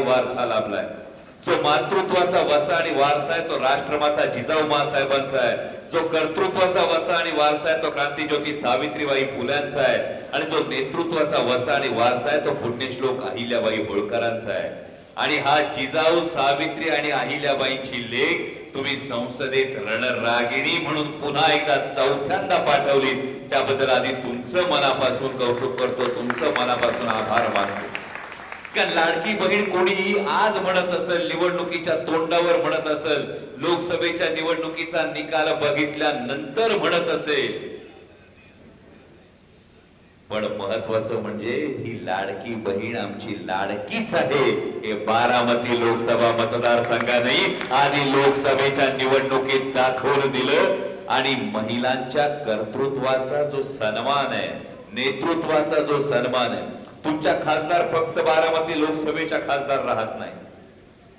वारसा लाभलाय। जो मातृत्वाचा वसा आणि वारसा आहे तो राष्ट्रमाता जिजाऊ माँसाहेबांचा आहे। जो कर्तृत्वाचा वसा आणि वारसा आहे तो क्रांतिज्योती सावित्रीबाई फुल्यांचा आहे। आणि जो नेतृत्वाचा वसा आणि वारसा आहे तो पुण्यश्लोक अहिल्याबाई होळकरांचा आहे। आणि हा जिजाऊ सावित्री आणि अहिल्याबाईंची लेख तुम्ही संसदेत रणरागिणी म्हणून पुन्हा एकदा चौथ्यांदा पाठवली, त्याबद्दल आधी तुमचं मनापासून कौतुक करतो, तुमचं मनापासून आभार मानतो। का लाडकी बहीण कोणीही आज म्हणत असेल, निवडणुकीच्या तोंडावर म्हणत असेल, लोकसभेच्या निवडणुकीचा निकाल बघितल्यानंतर म्हणत असेल, पण महत्वाचं म्हणजे ही लाडकी बहीण आमची लाडकीच आहे हे बारामती लोकसभा मतदारसंघाने आधी लोकसभेच्या निवडणुकीत दाखवून दिलं। आणि महिलांच्या कर्तृत्वाचा जो सन्मान आहे, नेतृत्वाचा जो सन्मान आहे, तुमच्या खासदार फक्त बारामती लोकसभेच्या खासदार राहत नाही।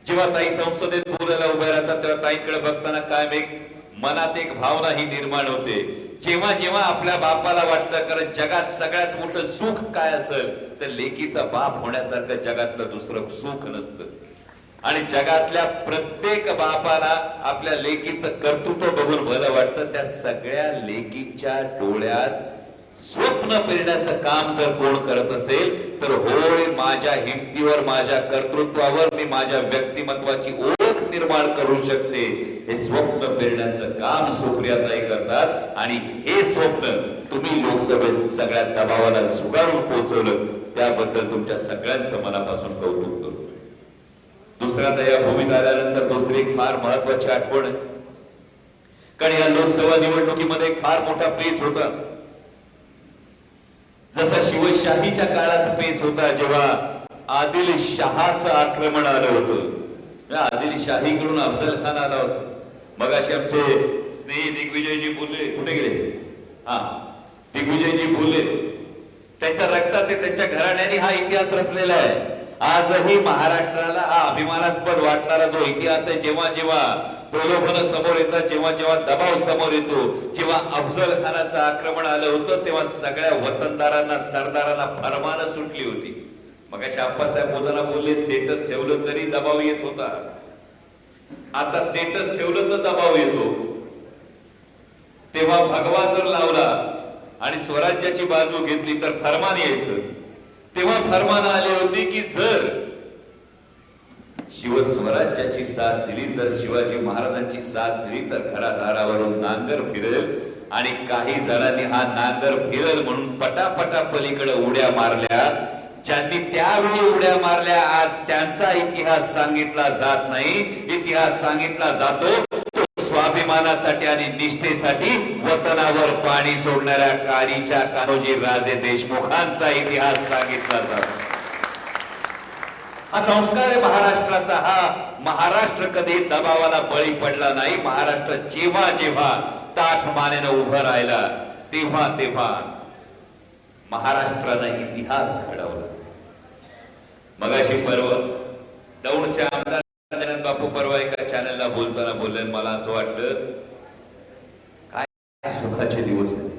जेव्हा ताई संसदेत बोलायला उभे राहतात तेव्हा ताईंकडे बघताना कायम एक मनात एक भावना ही निर्माण होते। जेव्हा जेव्हा आपल्या बापाला वाटतं, कारण जगात सगळ्यात मोठं सुख काय असेल तर लेकीचा बाप होण्यासारखं जगातलं दुसरं सुख नसतं। आणि जगातल्या प्रत्येक बापाला आपल्या लेकीचं कर्तृत्व बघून भलं वाटतं। त्या सगळ्या लेकीच्या डोळ्यात स्वप्न पेरण्याचं काम जर कोण करत असेल तर होय, माझ्या हिमतीवर, माझ्या कर्तृत्वावर मी माझ्या व्यक्तिमत्वाची ओळख निर्माण करू शकते, हे स्वप्न पेरण्याचं काम सुप्रियाताई करतात। आणि हे स्वप्न तुम्ही लोकसभेत सगळ्या दबावाला झुगारून पोहोचवलं, त्याबद्दल तुमच्या सगळ्यांचं मनापासून कौतुक करतो। दुसऱ्यांदा या भूमीत आल्यानंतर दुसरी एक फार महत्वाची आठवण आहे, कारण या लोकसभा निवडणुकीमध्ये एक फार मोठा पेच होता। जसा शिवशाहीच्या काळात पेच होता जेव्हा आदिलशहाचं आक्रमण आलं होतं, आदिलशाहीकडून अफजल खान आला होता। मगाशी आमचे स्नेही दिग्विजयजी बोलले, कुठे गेले? दिग्विजयजी बोलले, त्यांच्या रक्तात त्यांच्या घराण्याने हा इतिहास रचलेला आहे। आजही महाराष्ट्राला हा अभिमानास्पद वाटणारा जो इतिहास आहे, जेव्हा जेव्हा प्रलोभन समोर येतात, जेव्हा जेव्हा दबाव समोर येतो, जेव्हा अफजल खानाचं आक्रमण आलं होतं तेव्हा सगळ्या वतनदारांना, सरदारांना फरमानं सुटली होती। मग अशा आप्पासाहेब मोदाना बोलले, स्टेटस ठेवलं तरी दबाव येत होता, आता स्टेटस ठेवलं तर दबाव येतो। तेव्हा भगवा जर लावला आणि स्वराज्याची बाजू घेतली तर फरमान यायचं। तेव्हा फरमान आली होती की जर शिवस्वराज्याची साथ दिली, जर शिवाजी महाराजांची साथ दिली तर घरादारावरून नांगर फिरेल। आणि काही जणांनी हा नांगर फिरेल म्हणून पटापटा पलीकडे उड्या मारल्या। ज्यांनी त्यावेळी उड्या मारल्या आज त्यांचा इतिहास सांगितला जात नाही, इतिहास सांगितला जातो स्वाभिमानासाठी आणि निष्ठेसाठी वतनावर पाणी सोडणाऱ्या कारीच्या कान्होजी राजे देशमुखांचा इतिहास सांगितला जातो। हा संस्कार आहे महाराष्ट्राचा। हा महाराष्ट्र कधी दबावाला बळी पडला नाही। महाराष्ट्र जेव्हा जेव्हा ताठ मानेनं उभं राहिला तेव्हा तेव्हा महाराष्ट्राने इतिहास घडवला। मगाशी परवा दौंडचे आमदार जयनाथ बापू परवा एका चॅनलला बोलताना बोलले, मला असं वाटलं काय सुखाचे दिवस आहेत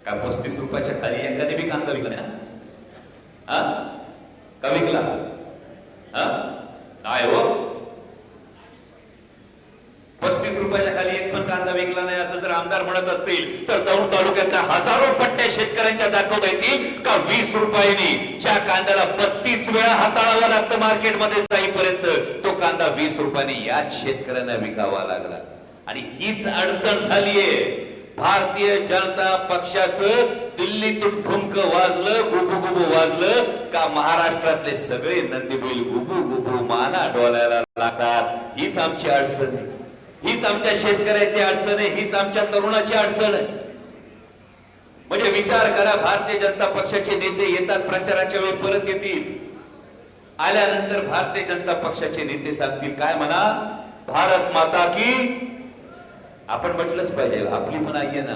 का? 35 रुपयाच्या खाली एकाने बी कांदा विकला ना? का विकला? काय हो, 35 रुपयाच्या खाली एक पण कांदा विकला नाही असं जर आमदार म्हणत असतील तर दौंड तालुक्यातल्या हजारो पट्ट्या शेतकऱ्यांच्या दाखवता येतील का 20 रुपयांनी ज्या कांद्याला 32 वेळा हाताळावा लागतं मार्केटमध्ये जाईपर्यंत, तो कांदा 20 रुपयांनी याच शेतकऱ्यांना विकावा लागला। आणि हीच अडचण झालीये। भारतीय जनता पक्षाचं दिल्लीतून ठुमकं वाजलं, गुबू गुबू वाजलं का महाराष्ट्रातले सगळे नंदीबैल गुबू गुबू माना डोलायला लागतात। हीच आमची अडचण आहे, हीच आमच्या शेतकऱ्याची अडचण आहे, हीच आमच्या तरुणाची अडचण आहे। म्हणजे विचार करा, भारतीय जनता पक्षाचे नेते येतात प्रचाराच्या वेळी, परत येतील, आल्यानंतर भारतीय जनता पक्षाचे नेते सांगतील काय म्हणा, भारत माता की। आपण म्हटलंच पाहिजे, आपली पण आई आहे ना,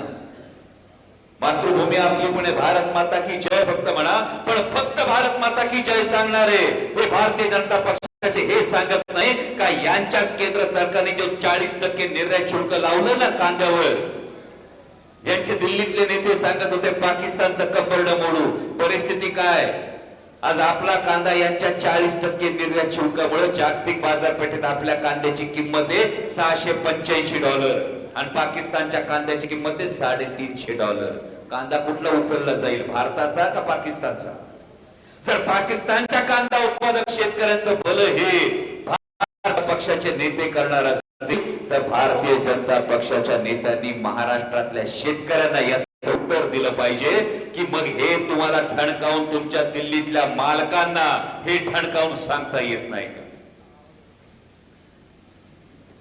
मातृभूमी आपली पण आहे, भारत माता की जय फक्त म्हणा। पण फक्त भारत माता की जय सांगणारे हे भारतीय जनता पक्षाचे हे सांगत नाही का यांच्याच केंद्र सरकारने जो 40% निर्यात शुल्क लावलं ना कांद्यावर, यांचे दिल्लीतले नेते सांगत होते पाकिस्तानचं कंबरड मोडू। परिस्थिती काय? आज आपला कांदा यांच्या 40% निर्यात शुल्कामुळे जागतिक बाजारपेठेत आपल्या कांद्याची किंमत आहे $685 आणि पाकिस्तानच्या कांद्याची किंमत आहे $350. कांदा कुठला उचलला जाईल, भारताचा का पाकिस्तानचा? जर पाकिस्तानच्या कांदा उत्पादक शेतकऱ्यांचं भलं हे भारत पक्षाचे नेते करणार असतील तर भारतीय जनता पक्षाच्या नेत्यांनी महाराष्ट्रातल्या शेतकऱ्यांना याचं उत्तर दिलं पाहिजे की मग हे तुम्हाला ठणकावून तुमच्या दिल्लीतल्या मालकांना हे ठणकावून सांगता येत नाही का?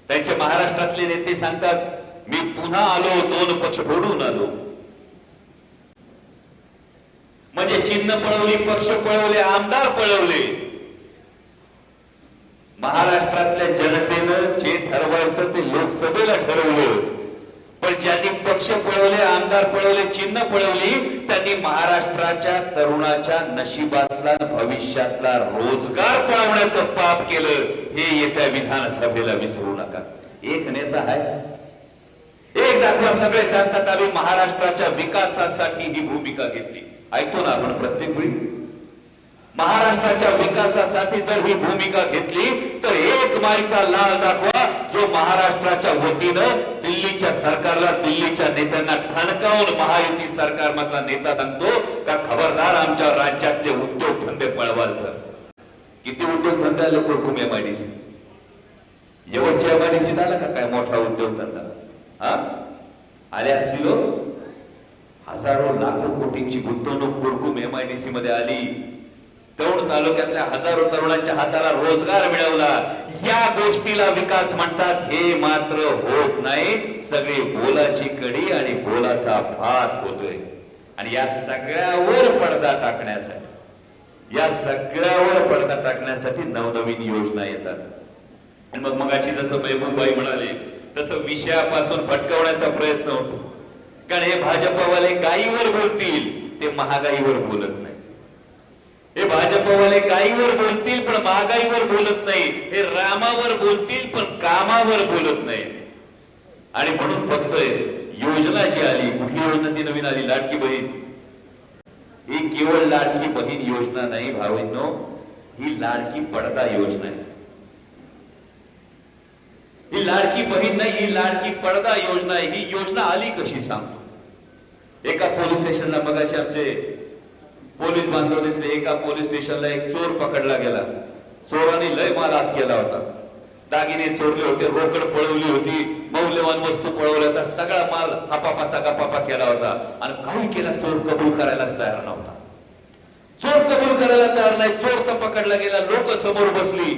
त्यांचे महाराष्ट्रातले नेते सांगतात मी पुन्हा आलो, 2 पक्ष फोडून आलो. म्हणजे चिन्ह पळवली, पक्ष पळवले, आमदार पळवले. महाराष्ट्रातल्या जनतेनं जे ठरवायचं ते लोकसभेला ठरवलं, पण ज्यांनी पक्ष पळवले, आमदार पळवले, चिन्ह पळवली त्यांनी महाराष्ट्राच्या तरुणाच्या नशिबातला भविष्यातला रोजगार पळवण्याचं पाप केलं. हे येत्या विधानसभेला विसरू नका. एक नेता आहे, एक दाखवा. सगळे सांगतात आम्ही महाराष्ट्राच्या विकासासाठी ही भूमिका घेतली. ऐकतो ना आपण प्रत्येक वेळी, महाराष्ट्राच्या विकासासाठी जर ही भूमिका घेतली तर एक माईचा लाल दाखवा जो महाराष्ट्राच्या वतीनं दिल्लीच्या सरकारला, दिल्लीच्या नेत्यांना ठणकावून महायुती सरकार मधला नेता सांगतो का खबरदार आमच्या राज्यातले उद्योगधंदे पळवाल तर. किती उद्योगधंदे आले कोरकुम MIDC, यवतच्या MIDC आला का काय मोठा उद्योगधंदा? हा आले असतील, हजारो लाखो कोटींची गुंतवणूक कोरकुम MIDC मध्ये आली. दौंड तालुक्यातल्या हजारो तरुणांच्या हाताला रोजगार मिळवला. या गोष्टीला विकास म्हणतात. हे मात्र होत नाही. सगळी बोलाची कडी आणि बोलाचा भात होतोय. आणि या सगळ्यावर पडदा टाकण्यासाठी, या सगळ्यावर पडदा टाकण्यासाठी नवनवीन योजना येतात. आणि मग मगाची जसं महबूबाई म्हणाले तसं विषयापासून भटकवण्याचा प्रयत्न होतो. कारण हे भाजपवाले गाईवर बोलतील, ते महागाईवर बोलत नाही. हे भाजपवाले गाईवर बोलतील पण महागाईवर बोलत नाही. हे रामावर बोलतील पण कामावर बोलत नाही. आणि म्हणून फक्त योजना जी आली, कुठली योजना ती नवीन आली, लाडकी बहीण. ही केवळ लाडकी बहीण योजना नाही भावांनो, ही लाडकी पडदा योजना आहे. ही लाडकी बहीण नाही, ही लाडकी पडदा योजना आहे. ही योजना आली कशी सांगतो. एका पोलीस स्टेशनला मगाशी आमचे पोलीस बांधव दिसले. एका पोलीस स्टेशनला एक चोर पकडला गेला. चोराने लय माल हात केला होता. दागिने चोरले होते, रोकड पळवली होती, मौल्यवान वस्तू पळवल्या होत्या, सगळा माल हापापाचा गपापा केला होता. आणि काही केला चोर कबूल करायलाच तयार नव्हता. चोर कबूल करायला तयार नाही. चोर तर पकडला गेला. लोक समोर बसली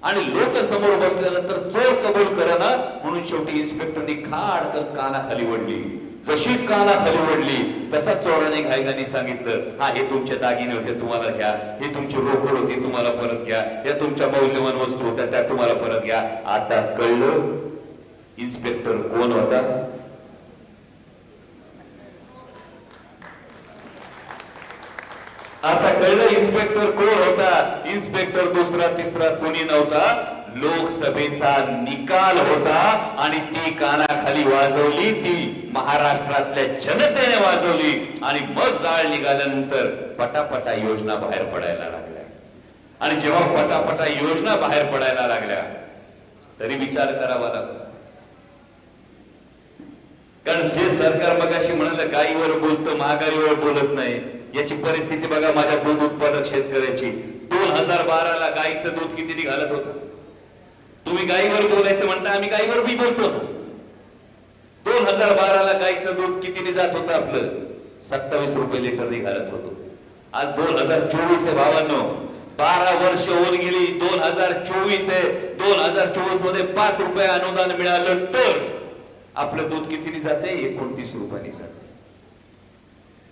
आणि लोक समोर बसल्यानंतर चोर कबूल करेना म्हणून शेवटी इन्स्पेक्टरनी खाडकर कानाखाली ओढली. जशी कानाखाली ओढली तसा चोराने घाईघाईने सांगितलं, हा हे तुमचे दागिने होते तुम्हाला घ्या, हे तुमची रोकड होती तुम्हाला परत घ्या, या तुमच्या मौल्यवान वस्तू होत्या त्या तुम्हाला परत घ्या. आता कळलं इन्स्पेक्टर कोण होता. आता कळलं इन्स्पेक्टर कोण होता. इन्स्पेक्टर दुसरा तिसरा कोणी नव्हता, लोकसभेचा निकाल होता. आणि ती कानाखाली वाजवली, ती महाराष्ट्रातल्या जनतेने वाजवली. आणि मग जाळ निघाल्यानंतर पटापटा योजना बाहेर पडायला लागल्या. आणि जेव्हा पटापटा योजना बाहेर पडायला लागल्या तरी विचार करावा लागला. कारण जे सरकार मगाशी म्हणाल गाईवर बोलतं महागाईवर बोलत नाही, याची परिस्थिती बघा माझ्या दूध उत्पादक शेतकऱ्याची. 2012ला गाईचं दूध किती निघालत होतं. तुम्ही गाईवर बोलायचं म्हणता, आम्ही गाईवर बी बोलतो ना. 2012ला गाईचं दूध किती जात होतं आपलं, 27 रुपये लिटर निघालत होतो. आज 2024 आहे भावांनो, 12 वर्ष होऊन गेली. 2024 आहे. 2024 मध्ये 5 रुपये अनुदान मिळालं तर आपलं दूध किती जाते, 29 रुपयांनी जाते.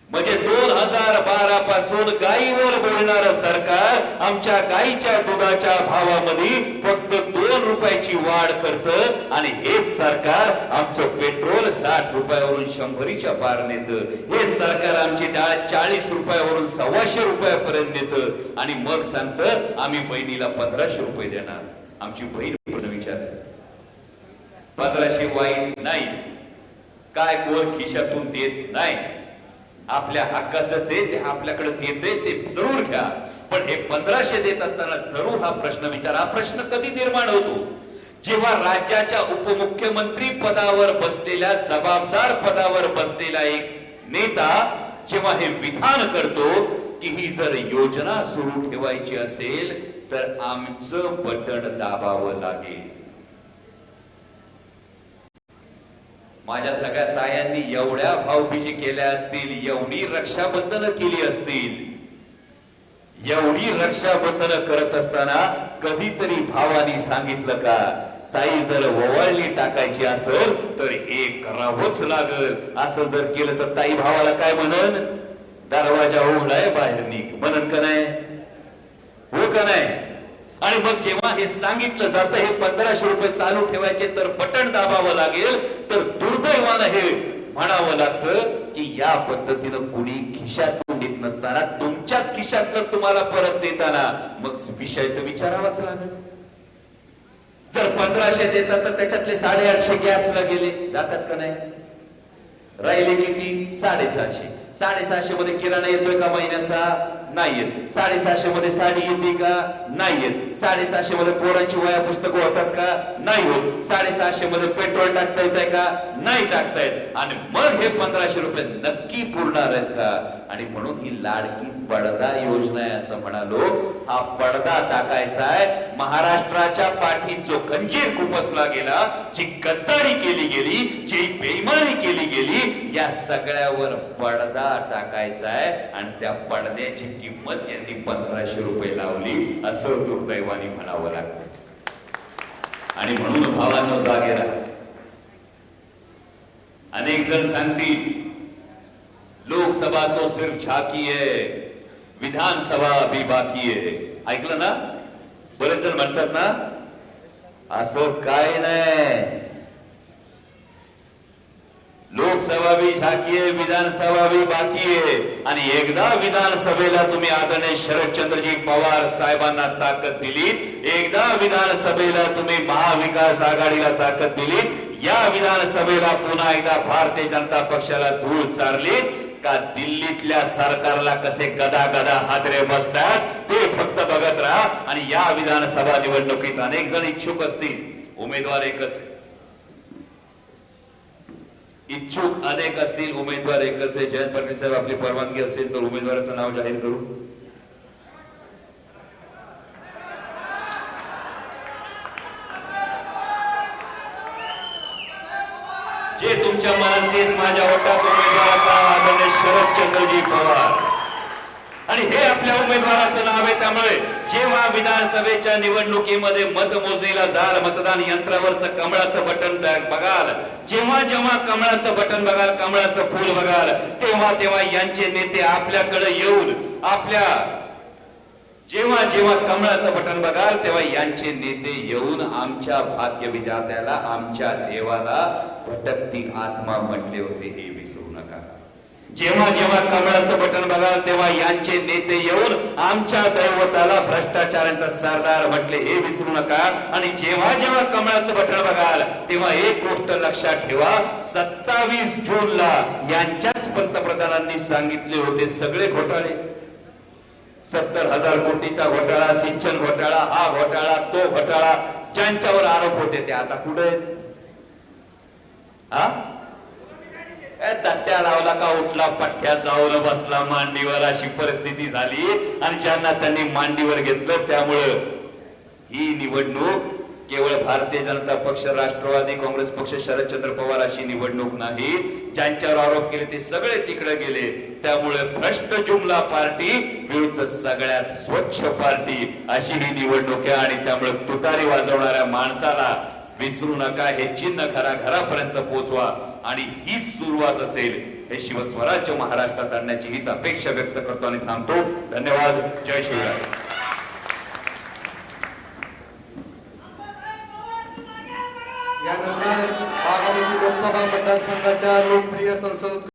म्हणजे 2012 पासून गाईवर बोलणार सरकार आमच्या गाईच्या दुधाच्या भावामध्ये फक्त 2 रुपयाची वाढ करतं. आणि हेच सरकार आमचं पेट्रोल 60 रुपयावरून 100च्या पार नेतं. हे सरकार आमची डाळ 40 रुपयावरून 125 रुपयापर्यंत नेतं. आणि मग सांगतं आम्ही बहिणीला 1500 रुपये देणार. आमची बहीण पण विचारते 1500 वाईट नाही काय, कोण खिशातून देत नाही. आपल्या हक्काचंच आहे ते, आपल्याकडेच येते ते जरूर घ्या. पण हे 1500 देत असताना जरूर हा प्रश्न विचारा. हा प्रश्न कधी निर्माण होतो? जेव्हा राज्याच्या उपमुख्यमंत्री पदावर बसलेल्या, जबाबदार पदावर बसलेला एक नेता जेव्हा हे विधान करतो की ही जर योजना सुरू ठेवायची असेल तर आमचं बटन दाबावं लागेल. माझ्या सगळ्या तायांनी एवढ्या भाऊबीजी केल्या असतील, एवढी रक्षाबंधन केली असतील, एवढी रक्षाबंधन करत असताना कधीतरी भावानी सांगितलं का, ताई जर ववाळणी टाकायची असेल तर हे करावंच लागल. असं जर केलं तर ताई भावाला काय म्हणन? दरवाजा उघडाय बाहेर निघ म्हणन का नाही? हो का नाही? आणि मग जेव्हा हे सांगितलं जातं हे 1500 रुपये चालू ठेवायचे तर बटन दाबावं लागेल, तर दुर्दैवानं हे म्हणावं लागतं की या पद्धतीनं कुणी खिशातून देत नसताना तुमच्याच खिशातलं तुम्हाला परत देताना मग विषय तर विचारावाच लागेल. जर 1500 देतात तर त्याच्यातले 850 गॅसला गेले जातात का नाही? राहिले किती? 750. 750 मध्ये किराणा येतोय का महिन्याचा? नाही येत. 750 मध्ये साडी येते का? नाही येत. 750 मध्ये पोरांची वह्या पुस्तकं होतात का? नाही होत. 750 मध्ये पेट्रोल टाकता येत का? नाही टाकता येत. आणि मग हे 1500 रुपये नक्की पुरणार आहेत का? आणि म्हणून ही लाडकी पडदा योजना आहे असं म्हणालो. हा पडदा टाकायचा आहे. महाराष्ट्राच्या पाठीत जो खंजीर खुपसला गेला, जी गद्दारी केली गेली, जी बेईमानी केली गेली, या सगळ्यावर पडदा टाकायचा आहे. आणि त्या पडद्याची किंमत यांनी 1500 रुपये लावली असं दुर्दैवाने म्हणावं लागतं. आणि म्हणून भावांनो जागे राहा. अनेक जण सांगतील लोकसभा तो सिर्फ झाकी है, विधानसभा अभी बाकी है. ऐकलं ना? बरेच जण म्हणतात ना असं काय नाही, लोकसभा भी झाकी है, विधानसभा भी बाकी है. आणि एकदा विधानसभेला तुम्ही आदरणीय शरदचंद्रजी पवार साहेबांना ताकद दिली, एकदा विधानसभेला तुम्ही महाविकास आघाडीला ताकद दिली, या विधानसभेला पुन्हा एकदा भारतीय जनता पक्षाला धूळ चारली का दिल्लीतल्या सरकारला कसे गदा गदा हादरे बसतात ते फक्त बघत राहा. आणि या विधानसभा निवडणुकीत अनेक जण इच्छुक असतील, उमेदवार एकच आहे. इच्छुक अनेक असतील, उमेदवार एकच आहे. जयंत पाटील साहेब आपली परवानगी असेल तर उमेदवाराचं नाव जाहीर करू. जे तुमच्या मनात तेच माझ्या वोटात उमेदवाराचा आदरणीय शरदचंद्रजी पवार. आणि हे आपल्या उमेदवाराचं नाव आहे. त्यामुळे जेव्हा विधानसभेच्या निवडणुकीमध्ये मतमोजणीला जाल, मतदान यंत्रावरचं कमळाचं बटन बघाल, जेव्हा जेव्हा कमळाचं बटन बघाल, कमळाचं फूल बघाल, तेव्हा तेव्हा यांचे नेते आपल्याकडे येऊन जेव्हा जेव्हा कमळाचं बटन बघाल तेव्हा यांचे नेते येऊन आमच्या भाग्य विधात्याला, आमच्या देवाला भटकती आत्मा म्हटले होते हे विसरू नका. जेव्हा जेव्हा कमळाचं बटन बघाल तेव्हा यांचे नेते येऊन आमच्या दैवताला भ्रष्टाचारांचा सरदार म्हटले हे विसरू नका. आणि जेव्हा जेव्हा कमळाचं बटन बघाल तेव्हा एक गोष्ट लक्षात ठेवा, 27 जूनला यांच्याच पंतप्रधानांनी सांगितले होते सगळे घोटाळे, 70,000 कोटीचा घोटाळा, सिंचन घोटाळा, हा घोटाळा, तो घोटाळा, ज्यांच्यावर आरोप होते ते आता कुठे? तट्ट्या लावला का उठला, पठ्ठ्या जाऊन बसला मांडीवर, अशी परिस्थिती झाली. आणि ज्यांना त्यांनी मांडीवर घेतलं त्यामुळे ही निवडणूक केवळ भारतीय जनता पक्ष, राष्ट्रवादी काँग्रेस पक्ष, शरदचंद्र पवार अशी निवडणूक नाही. ज्यांच्यावर आरोप केले ते सगळे तिकडे गेले. त्यामुळे भ्रष्ट जुमला पार्टी विरुद्ध सगळ्यात स्वच्छ पार्टी अशी ही निवडणूक आहे. आणि त्यामुळे तुतारी वाजवणाऱ्या माणसाला विसरू नका, हे चिन्ह घराघरापर्यंत पोहोचवा. आणि हीच सुरुवात असेल. हे शिवस्वराज्य महाराष्ट्रात आणण्याची हीच अपेक्षा व्यक्त करतो आणि थांबतो. धन्यवाद. जय शिवराय. यानंतर बारामती लोकसभा मतदारसंघाच्या लोकप्रिय संसद